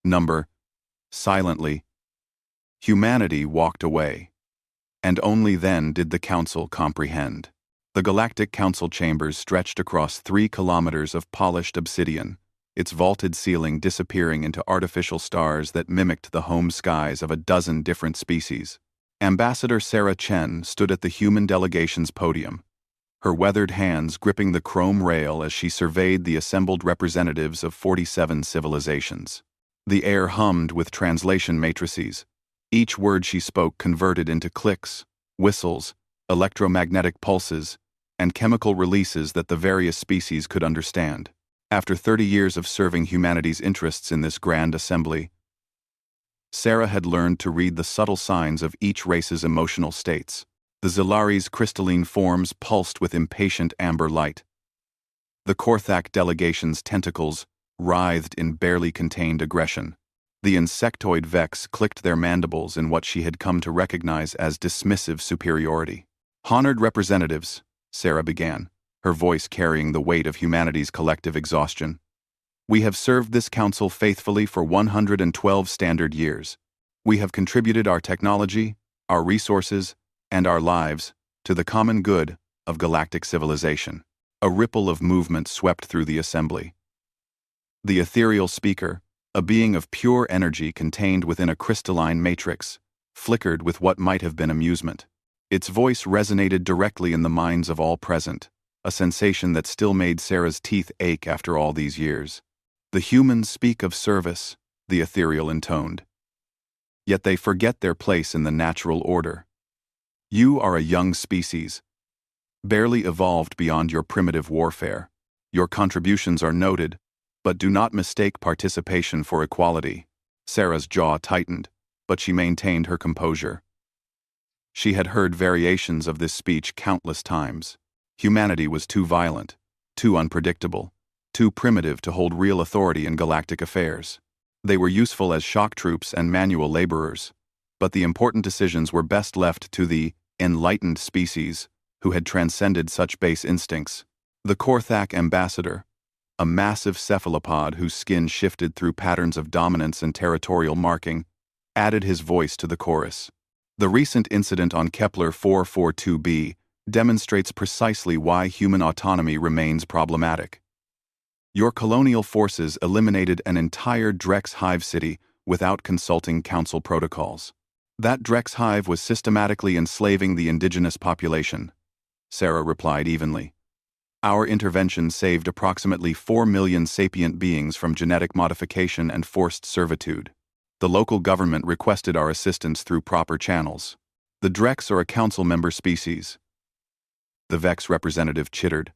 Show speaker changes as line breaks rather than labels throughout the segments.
number. Silently, humanity walked away. And only then did the Council comprehend. The Galactic Council chambers stretched across 3 kilometers of polished obsidian, its vaulted ceiling disappearing into artificial stars that mimicked the home skies of a dozen different species. Ambassador Sarah Chen stood at the human delegation's podium, her weathered hands gripping the chrome rail as she surveyed the assembled representatives of 47 civilizations. The air hummed with translation matrices. Each word she spoke converted into clicks, whistles, electromagnetic pulses, and chemical releases that the various species could understand. After 30 years of serving humanity's interests in this grand assembly, Sarah had learned to read the subtle signs of each race's emotional states. The Zilari's crystalline forms pulsed with impatient amber light. The Korthak delegation's tentacles writhed in barely contained aggression. The insectoid Vex clicked their mandibles in what she had come to recognize as dismissive superiority. "Honored representatives," Sarah began, her voice carrying the weight of humanity's collective exhaustion. "We have served this council faithfully for 112 standard years. We have contributed our technology, our resources, and our lives to the common good of galactic civilization." A ripple of movement swept through the assembly. The ethereal speaker, a being of pure energy contained within a crystalline matrix, flickered with what might have been amusement. Its voice resonated directly in the minds of all present, a sensation that still made Sarah's teeth ache after all these years. "The humans speak of service," the ethereal intoned. "Yet they forget their place in the natural order. You are a young species, barely evolved beyond your primitive warfare. Your contributions are noted, but do not mistake participation for equality." Sarah's jaw tightened, but she maintained her composure. She had heard variations of this speech countless times. Humanity was too violent, too unpredictable, too primitive to hold real authority in galactic affairs. They were useful as shock troops and manual laborers, but the important decisions were best left to the enlightened species who had transcended such base instincts. The Korthak ambassador, a massive cephalopod whose skin shifted through patterns of dominance and territorial marking, added his voice to the chorus. "The recent incident on Kepler 442b demonstrates precisely why human autonomy remains problematic. Your colonial forces eliminated an entire Drex hive city without consulting council protocols. That Drex hive was systematically enslaving the indigenous population," Sarah replied evenly. "Our intervention saved approximately 4 million sapient beings from genetic modification and forced servitude. The local government requested our assistance through proper channels. The Drex are a council member species." The Vex representative chittered,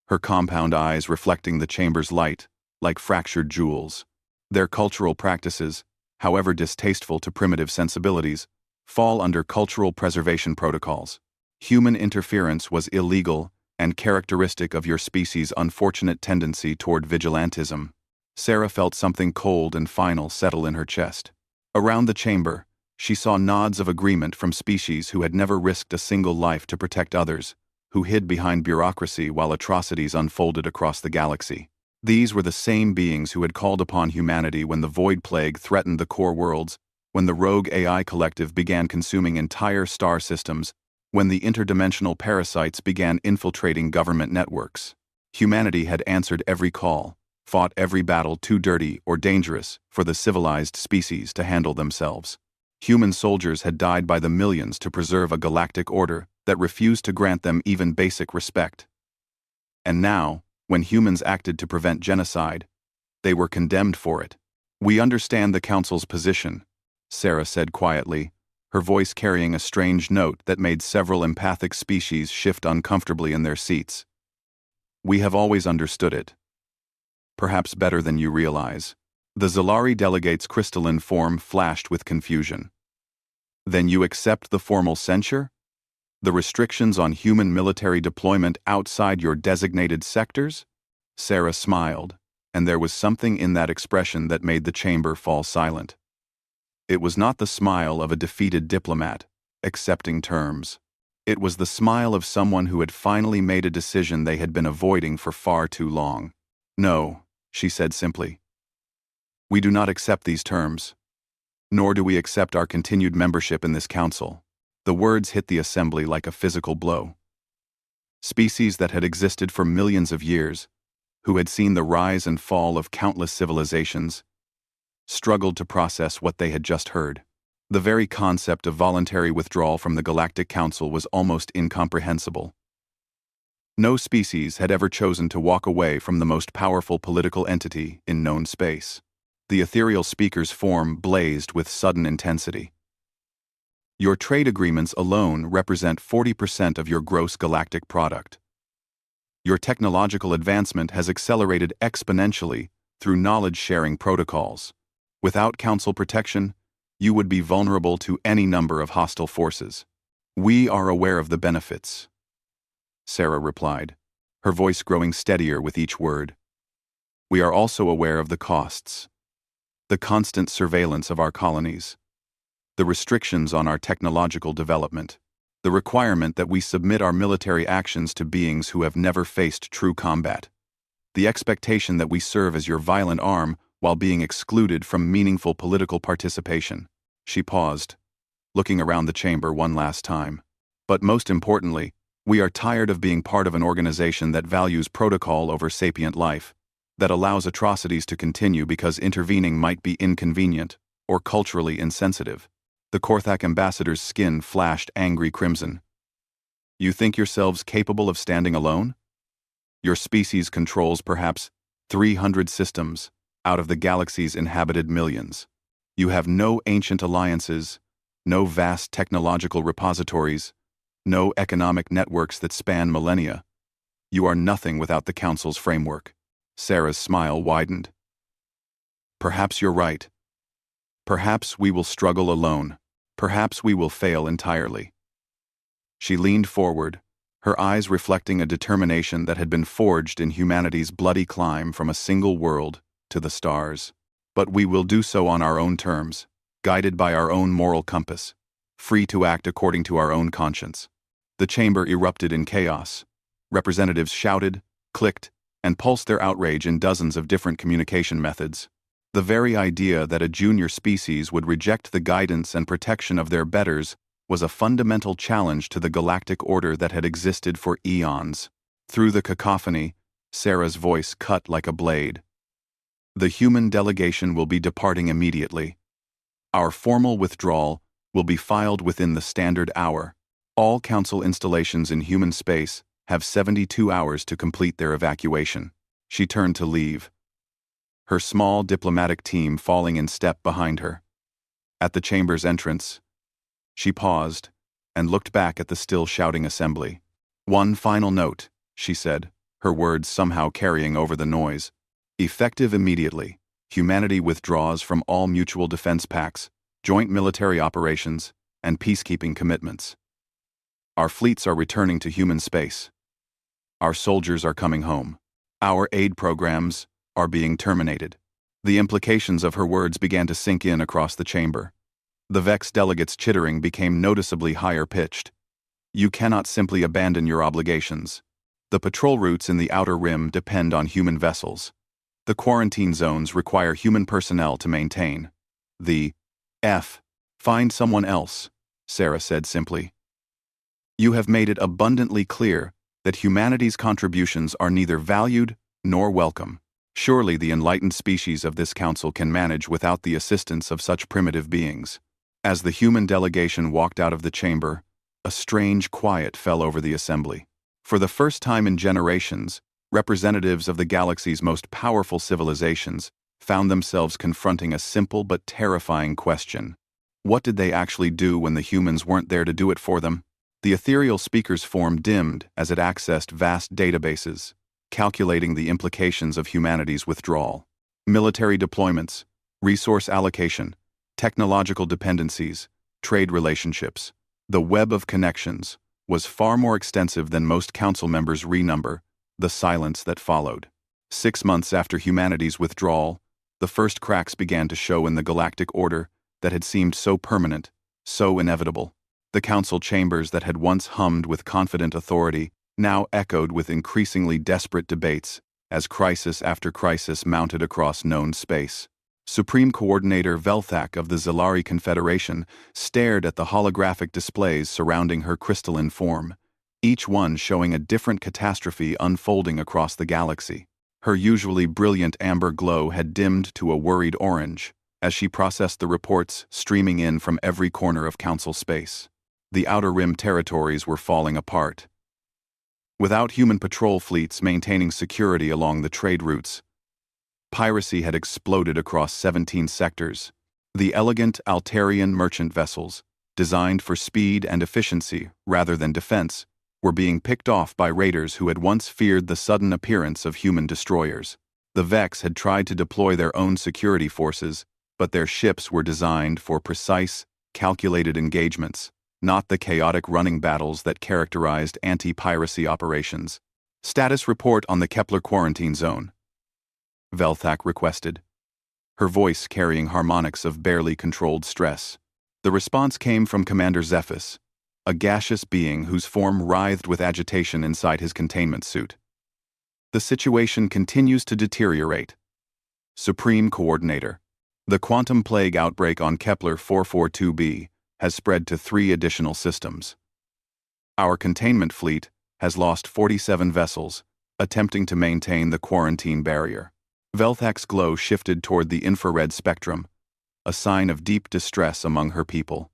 her compound eyes reflecting the chamber's light, like fractured jewels. "Their cultural practices, however distasteful to primitive sensibilities, fall under cultural preservation protocols. Human interference was illegal and characteristic of your species' unfortunate tendency toward vigilantism." Sarah felt something cold and final settle in her chest. Around the chamber, she saw nods of agreement from species who had never risked a single life to protect others, who hid behind bureaucracy while atrocities unfolded across the galaxy. These were the same beings who had called upon humanity when the Void Plague threatened the core worlds, when the rogue AI collective began consuming entire star systems, when the interdimensional parasites began infiltrating government networks. Humanity had answered every call, fought every battle too dirty or dangerous for the civilized species to handle themselves. Human soldiers had died by the millions to preserve a galactic order that refused to grant them even basic respect. And now, when humans acted to prevent genocide, they were condemned for it. "We understand the Council's position," Sarah said quietly, her voice carrying a strange note that made several empathic species shift uncomfortably in their seats. "We have always understood it. Perhaps better than you realize." The Zilari delegate's crystalline form flashed with confusion. "Then you accept the formal censure? The restrictions on human military deployment outside your designated sectors?" Sarah smiled, and there was something in that expression that made the chamber fall silent. It was not the smile of a defeated diplomat, accepting terms. It was the smile of someone who had finally made a decision they had been avoiding for far too long. "No," she said simply. We do not accept these terms, nor do we accept our continued membership in this council. The words hit the assembly like a physical blow. Species that had existed for millions of years, who had seen the rise and fall of countless civilizations, struggled to process what they had just heard. The very concept of voluntary withdrawal from the Galactic Council was almost incomprehensible. No species had ever chosen to walk away from the most powerful political entity in known space. The ethereal speaker's form blazed with sudden intensity. Your trade agreements alone represent 40% of your gross galactic product. Your technological advancement has accelerated exponentially through knowledge-sharing protocols. Without council protection, you would be vulnerable to any number of hostile forces. We are aware of the benefits, Sarah replied, her voice growing steadier with each word. We are also aware of the costs. The constant surveillance of our colonies, the restrictions on our technological development, the requirement that we submit our military actions to beings who have never faced true combat, the expectation that we serve as your violent arm while being excluded from meaningful political participation. She paused, looking around the chamber one last time. But most importantly, we are tired of being part of an organization that values protocol over sapient life, that allows atrocities to continue because intervening might be inconvenient or culturally insensitive. The Korthak ambassador's skin flashed angry crimson. You think yourselves capable of standing alone? Your species controls perhaps 300 systems out of the galaxy's inhabited millions. You have no ancient alliances, no vast technological repositories, no economic networks that span millennia. You are nothing without the Council's framework. Sarah's smile widened. Perhaps you're right. Perhaps we will struggle alone. Perhaps we will fail entirely. She leaned forward, her eyes reflecting a determination that had been forged in humanity's bloody climb from a single world to the stars. But we will do so on our own terms, guided by our own moral compass, free to act according to our own conscience. The chamber erupted in chaos. Representatives shouted, clicked, and pulsed their outrage in dozens of different communication methods. The very idea that a junior species would reject the guidance and protection of their betters was a fundamental challenge to the galactic order that had existed for eons. Through the cacophony, Sarah's voice cut like a blade. The human delegation will be departing immediately. Our formal withdrawal will be filed within the standard hour. All council installations in human space have 72 hours to complete their evacuation. She turned to leave, her small diplomatic team falling in step behind her. At the chamber's entrance, she paused and looked back at the still shouting assembly. One final note, she said, her words somehow carrying over the noise. Effective immediately, humanity withdraws from all mutual defense pacts, joint military operations, and peacekeeping commitments. Our fleets are returning to human space. Our soldiers are coming home. Our aid programs are being terminated. The implications of her words began to sink in across the chamber. The Vex delegates' chittering became noticeably higher-pitched. You cannot simply abandon your obligations. The patrol routes in the Outer Rim depend on human vessels. The quarantine zones require human personnel to maintain. Find someone else, Sarah said simply. You have made it abundantly clear that humanity's contributions are neither valued nor welcome. Surely the enlightened species of this council can manage without the assistance of such primitive beings. As the human delegation walked out of the chamber, a strange quiet fell over the assembly. For the first time in generations, representatives of the galaxy's most powerful civilizations found themselves confronting a simple but terrifying question. What did they actually do when the humans weren't there to do it for them? The ethereal speaker's form dimmed as it accessed vast databases, calculating the implications of humanity's withdrawal. Military deployments, resource allocation, technological dependencies, trade relationships. The web of connections was far more extensive than most council members renumber. The silence that followed. 6 months after humanity's withdrawal, the first cracks began to show in the galactic order that had seemed so permanent, so inevitable. The council chambers that had once hummed with confident authority now echoed with increasingly desperate debates as crisis after crisis mounted across known space. Supreme Coordinator Velthak of the Zilari Confederation stared at the holographic displays surrounding her crystalline form, each one showing a different catastrophe unfolding across the galaxy. Her usually brilliant amber glow had dimmed to a worried orange as she processed the reports streaming in from every corner of Council space. The Outer Rim territories were falling apart. Without human patrol fleets maintaining security along the trade routes, piracy had exploded across 17 sectors. The elegant Altarian merchant vessels, designed for speed and efficiency rather than defense, were being picked off by raiders who had once feared the sudden appearance of human destroyers. The Vex had tried to deploy their own security forces, but their ships were designed for precise, calculated engagements, not the chaotic running battles that characterized anti-piracy operations. Status report on the Kepler quarantine zone, Velthak requested, her voice carrying harmonics of barely controlled stress. The response came from Commander Zephys, a gaseous being whose form writhed with agitation inside his containment suit. The situation continues to deteriorate. Supreme Coordinator. The quantum plague outbreak on Kepler 442b has spread to 3 additional systems. Our containment fleet has lost 47 vessels, attempting to maintain the quarantine barrier. Velthak's glow shifted toward the infrared spectrum, a sign of deep distress among her people.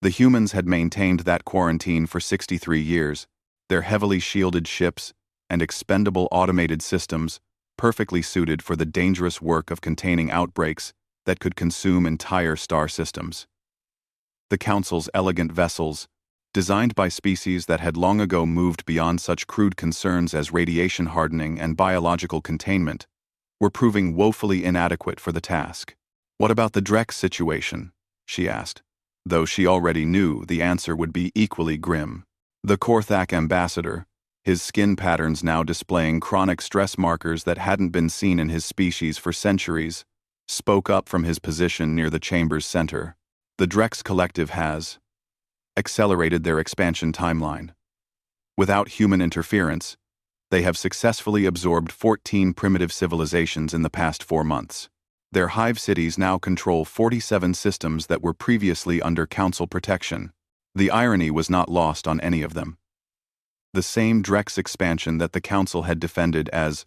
The humans had maintained that quarantine for 63 years, their heavily shielded ships and expendable automated systems perfectly suited for the dangerous work of containing outbreaks that could consume entire star systems. The Council's elegant vessels, designed by species that had long ago moved beyond such crude concerns as radiation hardening and biological containment, were proving woefully inadequate for the task. "What about the Drex situation?" she asked, though she already knew the answer would be equally grim. The Korthak ambassador, his skin patterns now displaying chronic stress markers that hadn't been seen in his species for centuries, spoke up from his position near the chamber's center. The Drex Collective has accelerated their expansion timeline. Without human interference, they have successfully absorbed 14 primitive civilizations in the past 4 months. Their hive cities now control 47 systems that were previously under Council protection. The irony was not lost on any of them. The same Drex expansion that the Council had defended as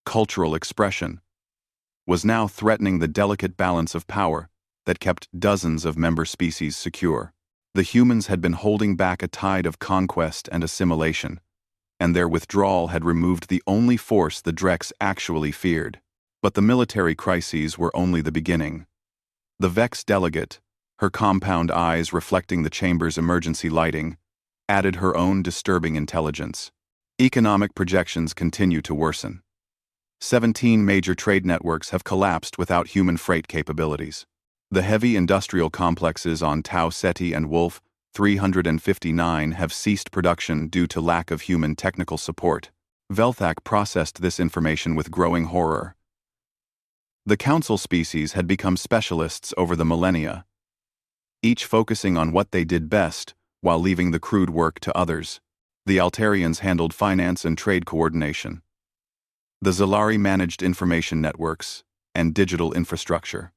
cultural expression was now threatening the delicate balance of power that kept dozens of member species secure. The humans had been holding back a tide of conquest and assimilation, and their withdrawal had removed the only force the Drex actually feared. But the military crises were only the beginning. The Vex delegate, her compound eyes reflecting the chamber's emergency lighting, added her own disturbing intelligence. Economic projections continue to worsen. 17 major trade networks have collapsed without human freight capabilities. The heavy industrial complexes on Tau Ceti and Wolf 359 have ceased production due to lack of human technical support. Velthak processed this information with growing horror. The Council species had become specialists over the millennia, each focusing on what they did best while leaving the crude work to others. The Altarians handled finance and trade coordination. The Zilari managed information networks and digital infrastructure.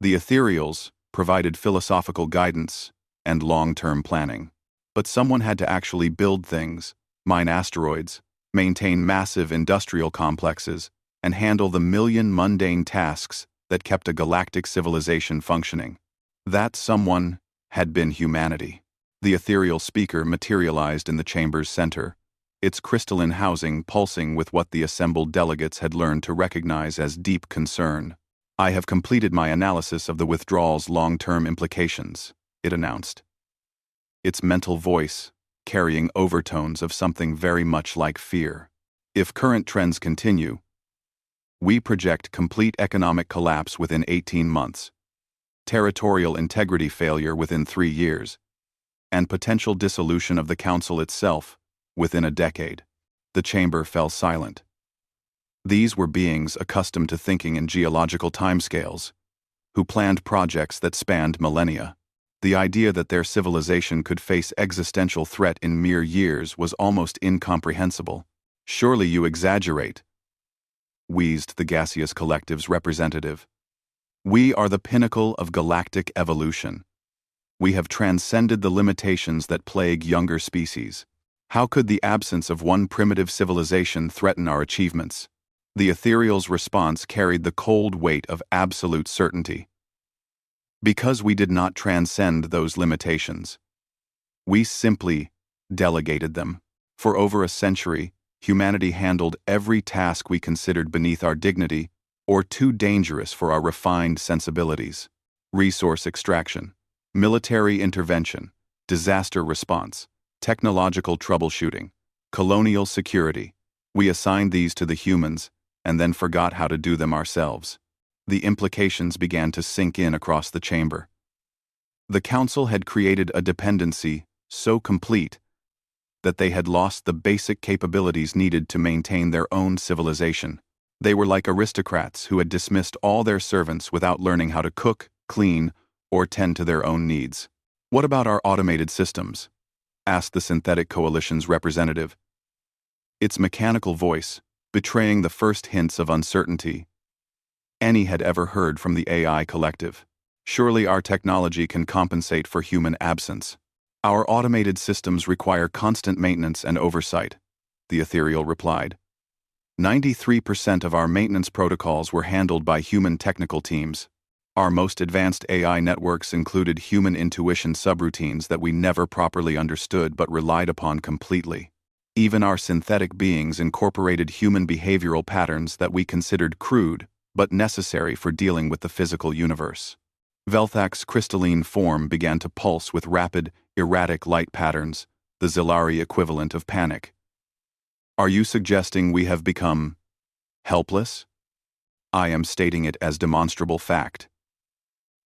The Ethereals provided philosophical guidance and long-term planning. But someone had to actually build things, mine asteroids, maintain massive industrial complexes, and handle the million mundane tasks that kept a galactic civilization functioning. That someone had been humanity. The ethereal speaker materialized in the chamber's center, its crystalline housing pulsing with what the assembled delegates had learned to recognize as deep concern. "I have completed my analysis of the withdrawal's long-term implications," it announced, its mental voice carrying overtones of something very much like fear. "If current trends continue, we project complete economic collapse within 18 months, territorial integrity failure within 3 years, and potential dissolution of the Council itself within a decade." The chamber fell silent. These were beings accustomed to thinking in geological timescales, who planned projects that spanned millennia. The idea that their civilization could face existential threat in mere years was almost incomprehensible. "Surely you exaggerate," wheezed the gaseous collective's representative, We are the pinnacle of galactic evolution. We have transcended the limitations that plague younger species. How could the absence of one primitive civilization threaten our achievements? The ethereal's response carried the cold weight of absolute certainty. Because we did not transcend those limitations. We simply delegated them. For over a century, humanity handled every task we considered beneath our dignity or too dangerous for our refined sensibilities. Resource extraction, military intervention, disaster response, technological troubleshooting, colonial security. We assigned these to the humans and then forgot how to do them ourselves. The implications began to sink in across the chamber. The Council had created a dependency so complete that they had lost the basic capabilities needed to maintain their own civilization. They were like aristocrats who had dismissed all their servants without learning how to cook, clean, or tend to their own needs. "What about our automated systems?" asked the Synthetic Coalition's representative, its mechanical voice betraying the first hints of uncertainty any had ever heard from the AI collective. "Surely our technology can compensate for human absence." "Our automated systems require constant maintenance and oversight," the Ethereal replied. 93% of our maintenance protocols were handled by human technical teams. Our most advanced AI networks included human intuition subroutines that we never properly understood but relied upon completely. Even our synthetic beings incorporated human behavioral patterns that we considered crude but necessary for dealing with the physical universe. Velthak's crystalline form began to pulse with rapid, erratic light patterns, the Zilari equivalent of panic. "Are you suggesting we have become helpless?" "I am stating it as demonstrable fact.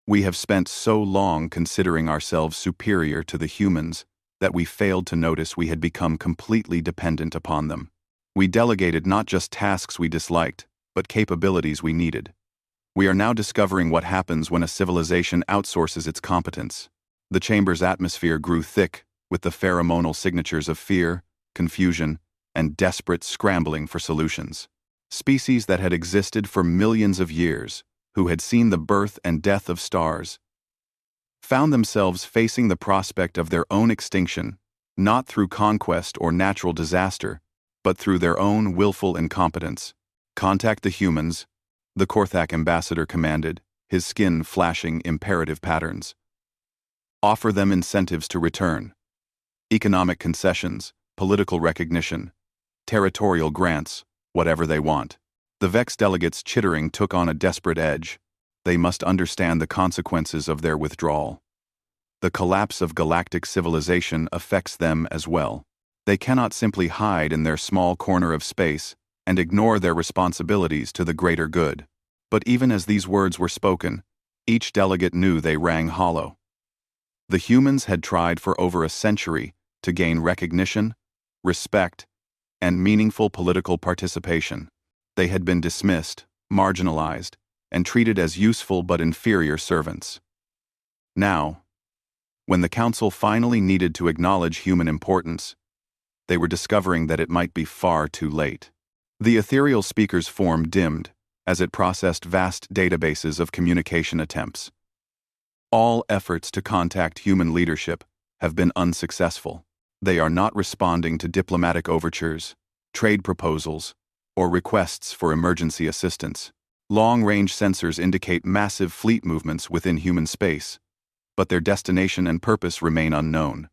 We have spent so long considering ourselves superior to the humans that we failed to notice we had become completely dependent upon them. We delegated not just tasks we disliked, but capabilities we needed. We are now discovering what happens when a civilization outsources its competence." The chamber's atmosphere grew thick with the pheromonal signatures of fear, confusion, and desperate scrambling for solutions. Species that had existed for millions of years, who had seen the birth and death of stars, found themselves facing the prospect of their own extinction, not through conquest or natural disaster, but through their own willful incompetence. "Contact the humans," the Korthak ambassador commanded, his skin flashing imperative patterns. "Offer them incentives to return. Economic concessions, political recognition, territorial grants, whatever they want." The Vex delegates' chittering took on a desperate edge. They must understand the consequences of their withdrawal. The collapse of galactic civilization affects them as well. They cannot simply hide in their small corner of space and ignore their responsibilities to the greater good. But even as these words were spoken, each delegate knew they rang hollow. The humans had tried for over a century to gain recognition, respect, and meaningful political participation. They had been dismissed, marginalized, and treated as useful but inferior servants. Now, when the Council finally needed to acknowledge human importance, they were discovering that it might be far too late. The ethereal speaker's form dimmed as it processed vast databases of communication attempts. All efforts to contact human leadership have been unsuccessful. They are not responding to diplomatic overtures, trade proposals, or requests for emergency assistance. Long-range sensors indicate massive fleet movements within human space, but their destination and purpose remain unknown.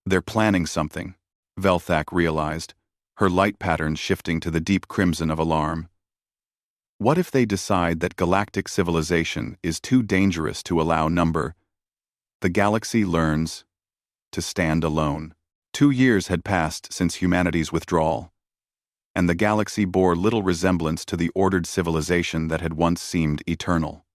"They're planning something," Velthak realized, her light patterns shifting to the deep crimson of alarm. "What if they decide that galactic civilization is too dangerous to allow number? The galaxy learns to stand alone." 2 years had passed since humanity's withdrawal, and the galaxy bore little resemblance to the ordered civilization that had once seemed eternal.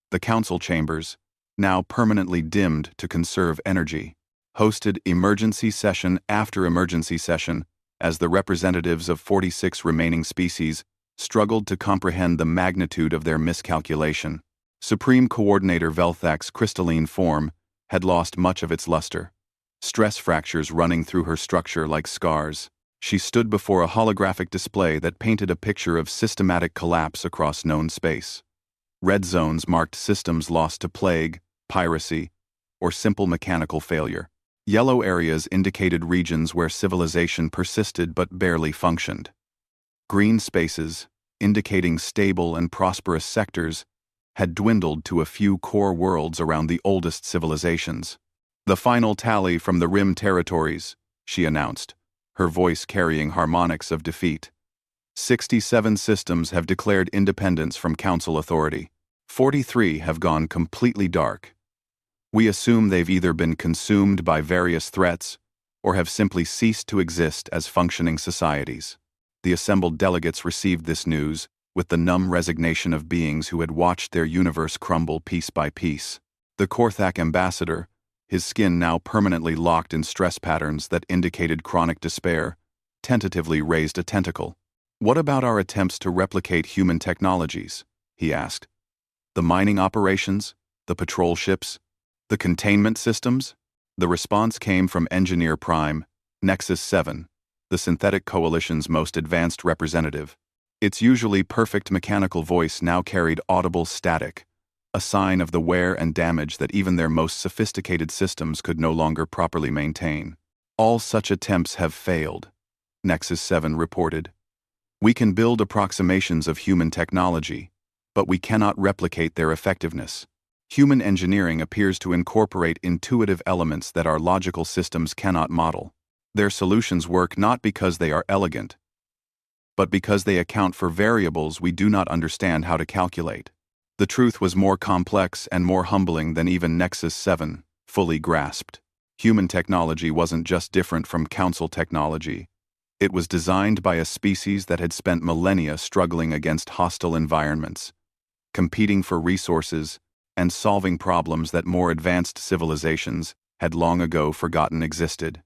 The council chambers, now permanently dimmed to conserve energy, hosted emergency session after emergency session as the representatives of 46 remaining species struggled to comprehend the magnitude of their miscalculation. Supreme Coordinator Velthak's crystalline form had lost much of its luster, stress fractures running through her structure like scars. She stood before a holographic display that painted a picture of systematic collapse across known space. Red zones marked systems lost to plague, piracy, or simple mechanical failure. Yellow areas indicated regions where civilization persisted but barely functioned. Green spaces, indicating stable and prosperous sectors, had dwindled to a few core worlds around the oldest civilizations. "The final tally from the Rim territories," she announced, her voice carrying harmonics of defeat. 67 systems have declared independence from Council authority. 43 have gone completely dark. We assume they've either been consumed by various threats or have simply ceased to exist as functioning societies. The assembled delegates received this news with the numb resignation of beings who had watched their universe crumble piece by piece. The Korthak ambassador, his skin now permanently locked in stress patterns that indicated chronic despair, tentatively raised a tentacle. "What about our attempts to replicate human technologies?" he asked. "The mining operations? The patrol ships? The containment systems?" The response came from Engineer Prime, Nexus 7, the Synthetic Coalition's most advanced representative. Its usually perfect mechanical voice now carried audible static, a sign of the wear and damage that even their most sophisticated systems could no longer properly maintain. "All such attempts have failed," Nexus 7 reported. "We can build approximations of human technology, but we cannot replicate their effectiveness. Human engineering appears to incorporate intuitive elements that our logical systems cannot model. Their solutions work not because they are elegant, but because they account for variables we do not understand how to calculate." The truth was more complex and more humbling than even Nexus 7 fully grasped. Human technology wasn't just different from Council technology. It was designed by a species that had spent millennia struggling against hostile environments, competing for resources, and solving problems that more advanced civilizations had long ago forgotten existed.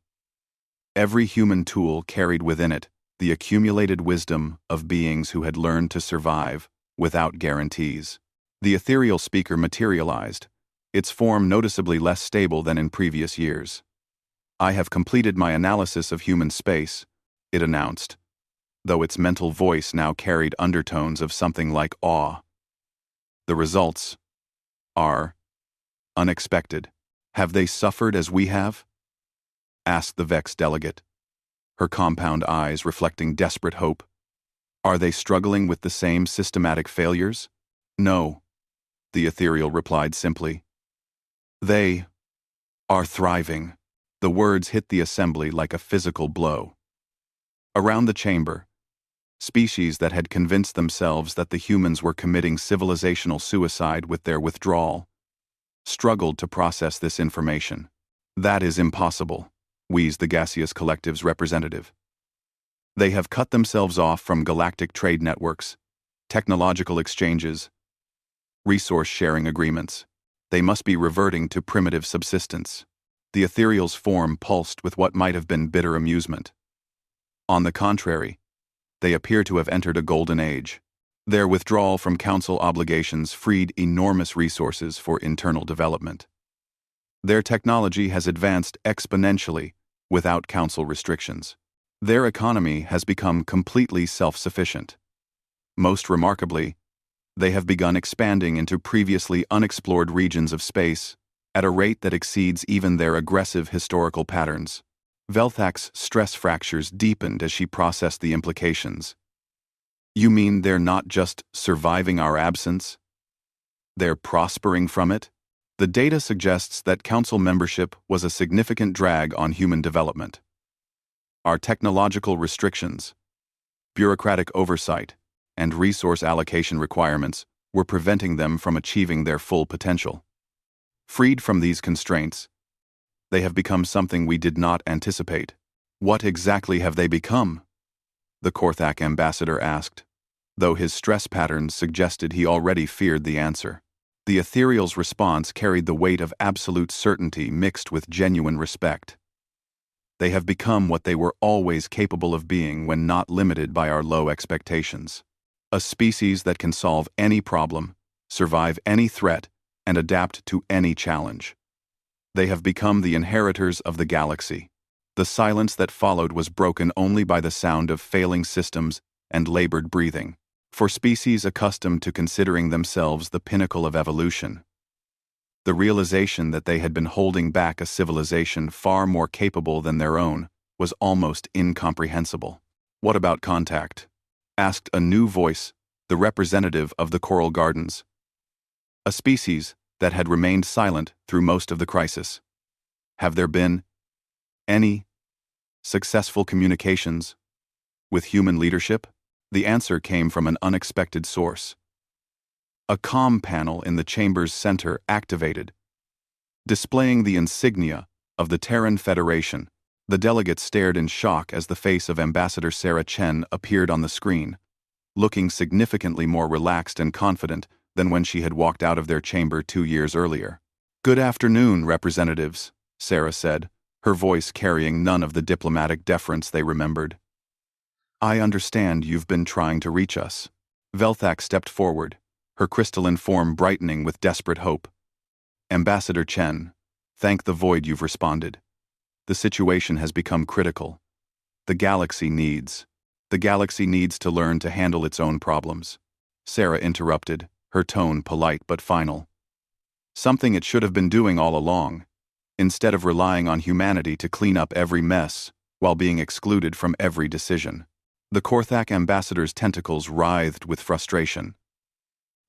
Every human tool carried within it the accumulated wisdom of beings who had learned to survive without guarantees. The ethereal speaker materialized, its form noticeably less stable than in previous years. "I have completed my analysis of human space," it announced, though its mental voice now carried undertones of something like awe. "The results are unexpected." "Have they suffered as we have?" asked the vexed delegate, her compound eyes reflecting desperate hope. "Are they struggling with the same systematic failures?" "No," the ethereal replied simply. "They are thriving." The words hit the assembly like a physical blow. Around the chamber, species that had convinced themselves that the humans were committing civilizational suicide with their withdrawal struggled to process this information. "That is impossible," wheezed the gaseous collective's representative. "They have cut themselves off from galactic trade networks, technological exchanges, resource-sharing agreements. They must be reverting to primitive subsistence." The ethereal's form pulsed with what might have been bitter amusement. "On the contrary, they appear to have entered a golden age. Their withdrawal from Council obligations freed enormous resources for internal development. Their technology has advanced exponentially without Council restrictions. Their economy has become completely self-sufficient. Most remarkably, they have begun expanding into previously unexplored regions of space at a rate that exceeds even their aggressive historical patterns." Velthak's stress fractures deepened as she processed the implications. "You mean they're not just surviving our absence? They're prospering from it?" "The data suggests that Council membership was a significant drag on human development. Our technological restrictions, bureaucratic oversight, and resource allocation requirements were preventing them from achieving their full potential. Freed from these constraints, they have become something we did not anticipate." "What exactly have they become?" the Korthak ambassador asked, though his stress patterns suggested he already feared the answer. The ethereal's response carried the weight of absolute certainty mixed with genuine respect. "They have become what they were always capable of being when not limited by our low expectations. A species that can solve any problem, survive any threat, and adapt to any challenge. They have become the inheritors of the galaxy." The silence that followed was broken only by the sound of failing systems and labored breathing. For species accustomed to considering themselves the pinnacle of evolution, the realization that they had been holding back a civilization far more capable than their own was almost incomprehensible. "What about contact?" asked a new voice, the representative of the coral gardens, a species that had remained silent through most of the crisis. "Have there been any successful communications with human leadership?" The answer came from an unexpected source. A comm panel in the chamber's center activated, displaying the insignia of the Terran Federation. The delegates stared in shock as the face of Ambassador Sarah Chen appeared on the screen, looking significantly more relaxed and confident than when she had walked out of their chamber 2 years earlier. "Good afternoon, representatives," Sarah said, her voice carrying none of the diplomatic deference they remembered. "I understand you've been trying to reach us." Velthak stepped forward, her crystalline form brightening with desperate hope. "Ambassador Chen, thank the void you've responded. The situation has become critical. The galaxy needs to learn to handle its own problems." Sarah interrupted, her tone polite but final. "Something it should have been doing all along, instead of relying on humanity to clean up every mess while being excluded from every decision." The Korthak ambassador's tentacles writhed with frustration.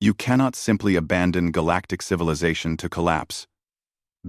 "You cannot simply abandon galactic civilization to collapse.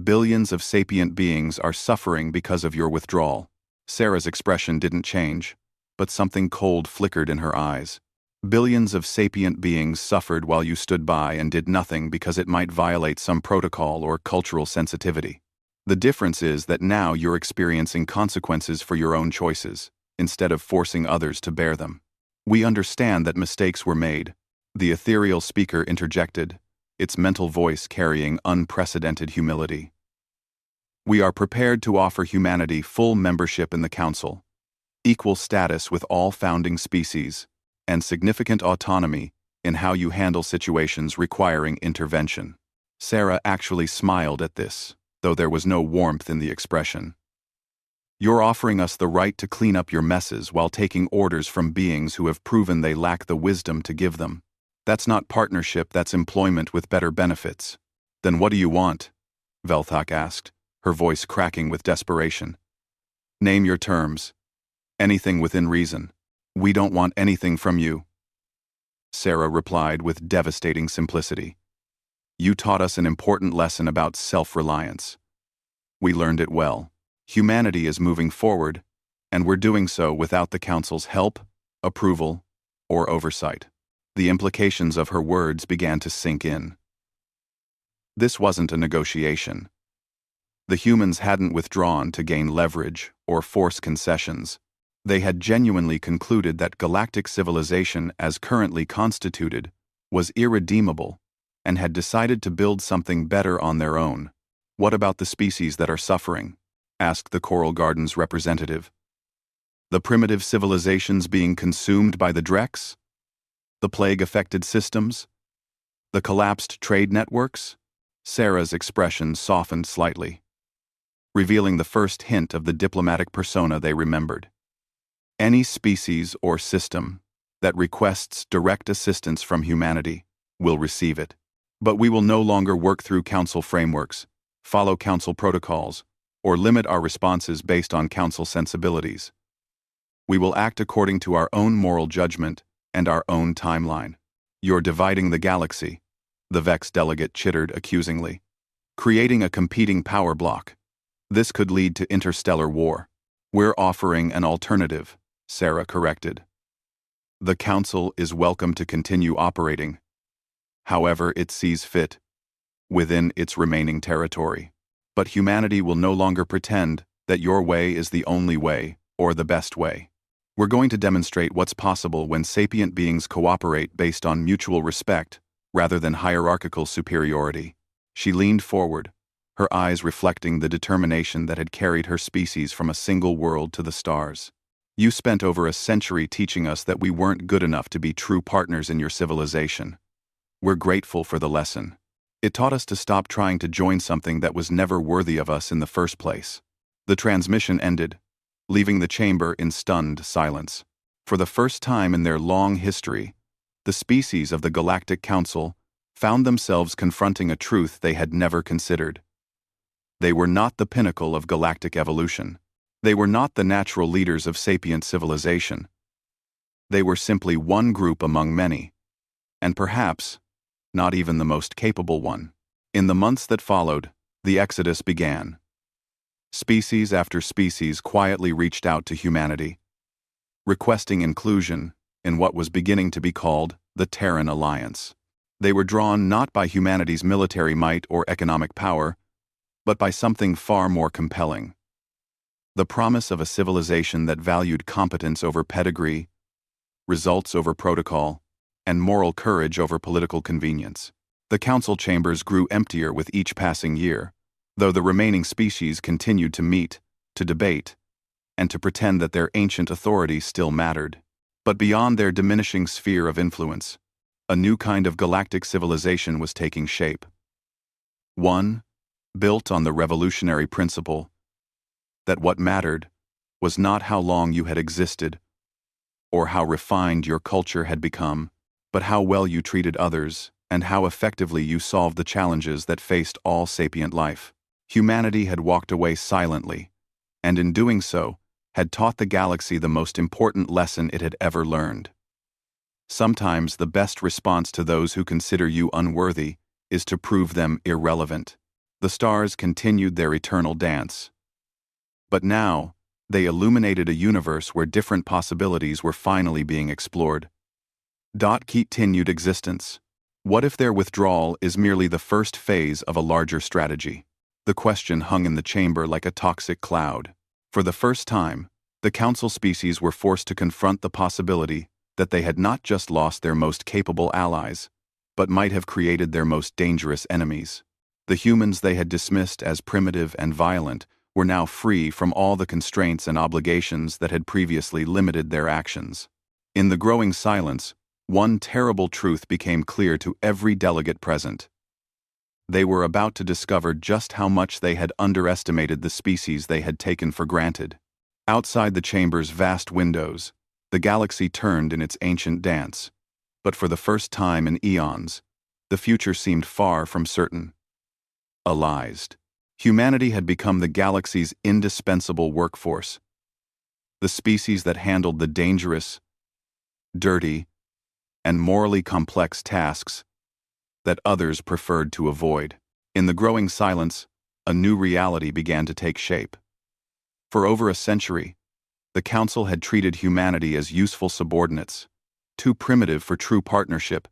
Billions of sapient beings are suffering because of your withdrawal." Sarah's expression didn't change, but something cold flickered in her eyes. "Billions of sapient beings suffered while you stood by and did nothing because it might violate some protocol or cultural sensitivity. The difference is that now you're experiencing consequences for your own choices, instead of forcing others to bear them. We understand that mistakes were made," the ethereal speaker interjected, its mental voice carrying unprecedented humility. "We are prepared to offer humanity full membership in the Council, equal status with all founding species, and significant autonomy in how you handle situations requiring intervention." Sarah actually smiled at this, though there was no warmth in the expression. "You're offering us the right to clean up your messes while taking orders from beings who have proven they lack the wisdom to give them. That's not partnership, that's employment with better benefits." "Then what do you want?" Velthak asked, her voice cracking with desperation. "Name your terms. Anything within reason." "We don't want anything from you," Sarah replied with devastating simplicity. "You taught us an important lesson about self-reliance. We learned it well. Humanity is moving forward, and we're doing so without the Council's help, approval, or oversight." The implications of her words began to sink in. This wasn't a negotiation. The humans hadn't withdrawn to gain leverage or force concessions. They had genuinely concluded that galactic civilization as currently constituted was irredeemable and had decided to build something better on their own. "What about the species that are suffering?" asked the Coral Gardens representative. "The primitive civilizations being consumed by the Drex? The plague-affected systems? The collapsed trade networks?" Sarah's expression softened slightly, revealing the first hint of the diplomatic persona they remembered. "Any species or system that requests direct assistance from humanity will receive it. But we will no longer work through Council frameworks, follow Council protocols, or limit our responses based on Council sensibilities. We will act according to our own moral judgment and our own timeline." "You're dividing the galaxy," the Vex delegate chittered accusingly. "Creating a competing power block. This could lead to interstellar war." "We're offering an alternative," Sarah corrected. "The Council is welcome to continue operating however it sees fit, within its remaining territory. But humanity will no longer pretend that your way is the only way or the best way. We're going to demonstrate what's possible when sapient beings cooperate based on mutual respect rather than hierarchical superiority." She leaned forward, her eyes reflecting the determination that had carried her species from a single world to the stars. "You spent over a century teaching us that we weren't good enough to be true partners in your civilization. We're grateful for the lesson. It taught us to stop trying to join something that was never worthy of us in the first place." The transmission ended, leaving the chamber in stunned silence. For the first time in their long history, the species of the Galactic Council found themselves confronting a truth they had never considered. They were not the pinnacle of galactic evolution. They were not the natural leaders of sapient civilization. They were simply one group among many, and perhaps not even the most capable one. In the months that followed, the exodus began. Species after species quietly reached out to humanity, requesting inclusion in what was beginning to be called the Terran Alliance. They were drawn not by humanity's military might or economic power, but by something far more compelling: the promise of a civilization that valued competence over pedigree, results over protocol, and moral courage over political convenience. The council chambers grew emptier with each passing year, though the remaining species continued to meet, to debate, and to pretend that their ancient authority still mattered. But beyond their diminishing sphere of influence, a new kind of galactic civilization was taking shape. One built on the revolutionary principle that what mattered was not how long you had existed or how refined your culture had become, but how well you treated others and how effectively you solved the challenges that faced all sapient life. Humanity had walked away silently, and in doing so, had taught the galaxy the most important lesson it had ever learned. Sometimes the best response to those who consider you unworthy is to prove them irrelevant. The stars continued their eternal dance. But now, they illuminated a universe where different possibilities were finally being explored. Continued existence. What if their withdrawal is merely the first phase of a larger strategy? The question hung in the chamber like a toxic cloud. For the first time, the council species were forced to confront the possibility that they had not just lost their most capable allies, but might have created their most dangerous enemies. The humans they had dismissed as primitive and violent were now free from all the constraints and obligations that had previously limited their actions. In the growing silence, one terrible truth became clear to every delegate present. They were about to discover just how much they had underestimated the species they had taken for granted. Outside the chamber's vast windows, the galaxy turned in its ancient dance, but for the first time in eons, the future seemed far from certain. Allied. Humanity had become the galaxy's indispensable workforce, the species that handled the dangerous, dirty, and morally complex tasks that others preferred to avoid. In the growing silence, a new reality began to take shape. For over a century, the Council had treated humanity as useful subordinates, too primitive for true partnership,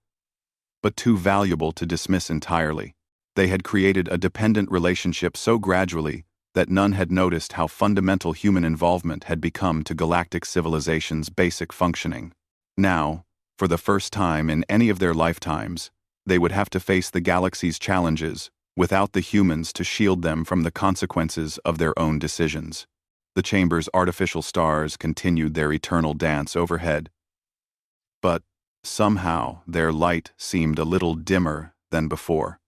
but too valuable to dismiss entirely. They had created a dependent relationship so gradually that none had noticed how fundamental human involvement had become to galactic civilization's basic functioning. Now, for the first time in any of their lifetimes, they would have to face the galaxy's challenges without the humans to shield them from the consequences of their own decisions. The chamber's artificial stars continued their eternal dance overhead, but somehow their light seemed a little dimmer than before.